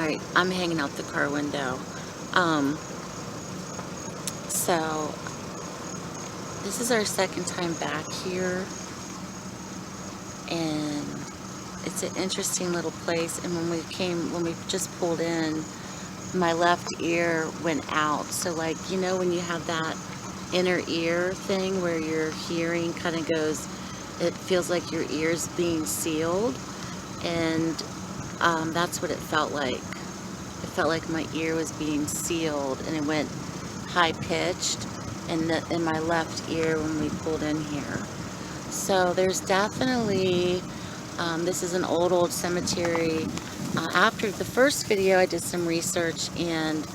Alright, I'm hanging out the car window. So this is our second time back here, and it's an interesting little place. And when we just pulled in, my left ear went out. So, like, you know, when you have that inner ear thing where your hearing kind of goes, it feels like your ear's being sealed, and that's what it felt like. It felt like my ear was being sealed, and it went high pitched in my left ear when we pulled in here. So there's definitely this is an old cemetery. After the first video, I did some research, and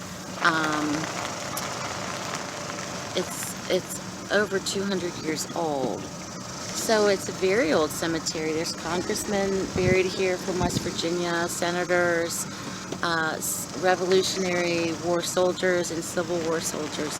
it's over 200 years old. So it's a very old cemetery. There's congressmen buried here from West Virginia, senators, Revolutionary War soldiers, and Civil War soldiers.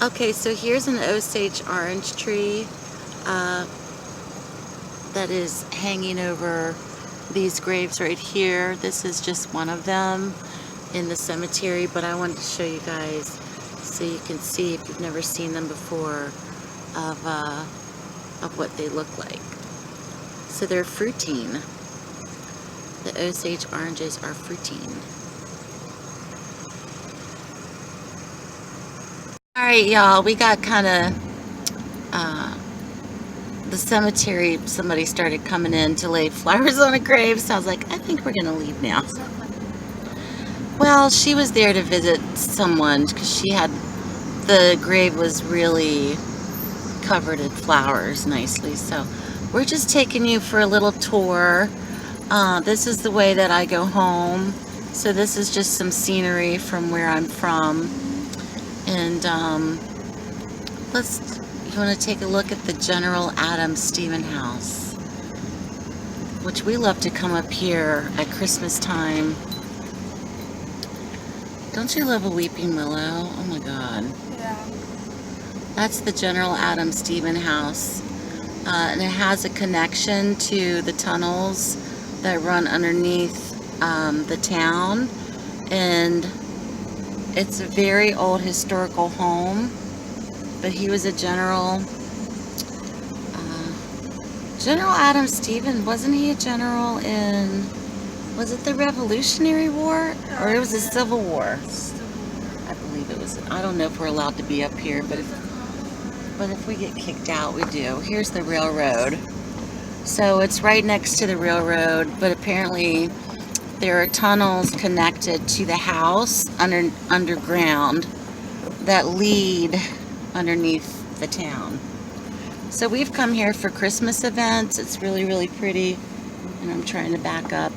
Okay, so here's an Osage orange tree that is hanging over these graves right here. This is just one of them in the cemetery, but I wanted to show you guys so you can see, if you've never seen them before, of what they look like. So they're fruiting. The Osage oranges are fruiting. Alright, y'all, we got kind of the cemetery, somebody started coming in to lay flowers on a grave, so I was like, I think we're gonna leave now. Well, she was there to visit someone because the grave was really covered in flowers nicely. So we're just taking you for a little tour. This is the way that I go home. So this is just some scenery from where I'm from. And you want to take a look at the General Adams Stephen House, which we love to come up here at Christmas time Don't you love a weeping willow? Oh my God. Yeah. That's the General Adam Stephen house. And it has a connection to the tunnels that run underneath the town. And it's a very old historical home. But he was a general. General Adam Stephen, wasn't he a general in, was it the Revolutionary War? Or it was the Civil War? I believe it was. I don't know if we're allowed to be up here, but if we get kicked out, we do. Here's the railroad. So it's right next to the railroad, but apparently there are tunnels connected to the house underground that lead underneath the town. So we've come here for Christmas events. It's really, really pretty. And I'm trying to back up.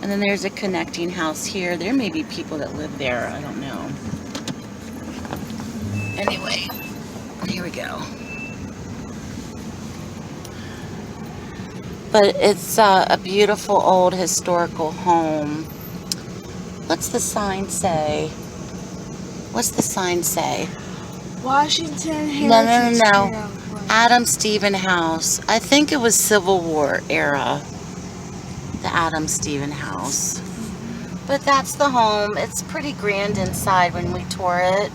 And then there's a connecting house here. There may be people that live there. I don't know. Anyway, here we go. But it's a beautiful old historical home. What's the sign say? What's the sign say? Washington Heritage No. Trail. Adam Stephen house. I think it was Civil War era. The Adam Stephen house. But that's the home. It's pretty grand inside when we tour it.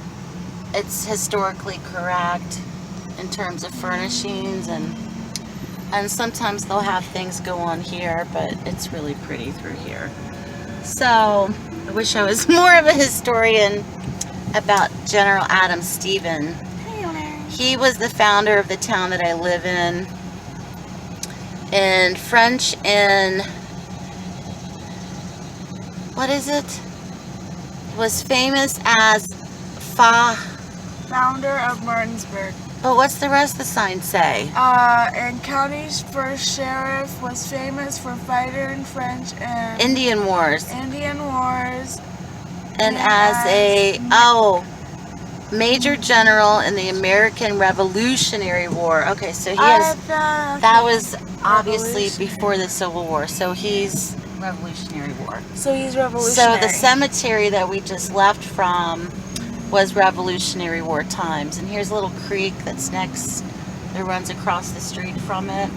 It's historically correct in terms of furnishings, and sometimes they'll have things go on here, but it's really pretty through here. So I wish I was more of a historian about General Adam Stephen. He was the founder of the town that I live in. And French and what is it? Was famous as Founder of Martinsburg. But what's the rest of the sign say? And county's first sheriff, was famous for fighting French and Indian Wars. Indian Wars. And as a Major General in the American Revolutionary War. Okay, so he has, that was obviously before the Civil War, so he's Revolutionary War. So he's revolutionary. So the cemetery that we just left from was Revolutionary War times. And here's a little creek that's next, that runs across the street from it.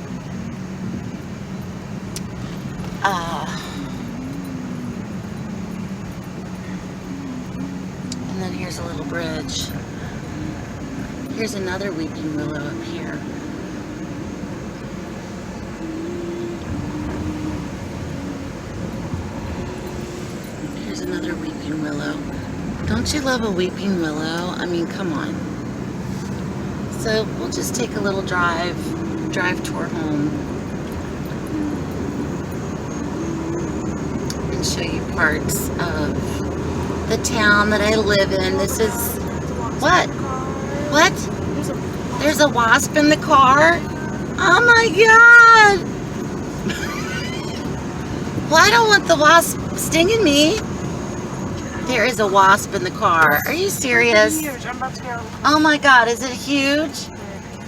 And then here's a little bridge. Here's another weeping willow up here. Here's another weeping willow. Don't you love a weeping willow? I mean, come on. So we'll just take a little drive tour home and show you parts of the town that I live in. This is, what? What? There's a wasp in the car? Oh my God! Well, I don't want the wasp stinging me. There is a wasp in the car. Are you serious? It's huge. I'm about to go. Oh my God, is it huge?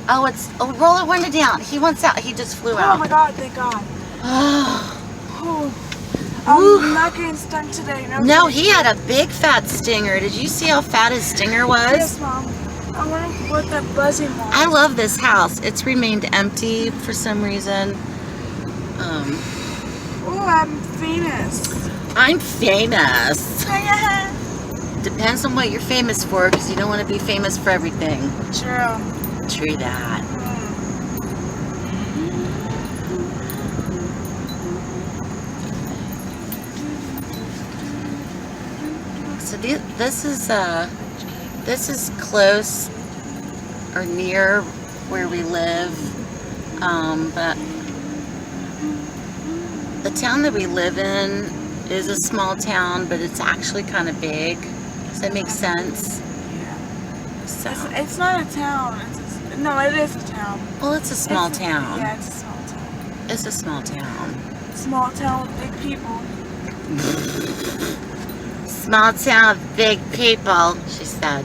Oh, roll it window down. He wants out. He just flew out. Oh my God, thank God. Oh. I'm not getting stung today. No, he had a big fat stinger. Did you see how fat his stinger was? Yes, Mom. I wonder what that buzzing was. I love this house. It's remained empty for some reason. Oh, I'm famous. I'm famous. Depends on what you're famous for, because you don't want to be famous for everything. True. True that. So this is close or near where we live, but the town that we live in is a small town, but it's actually kind of big. Does that make sense? Yeah. So, it's not a town. No, it is a town. well, it's a small town. Yeah, it's a small town. It's a small town. Small town with big people. Small town with big people, she said.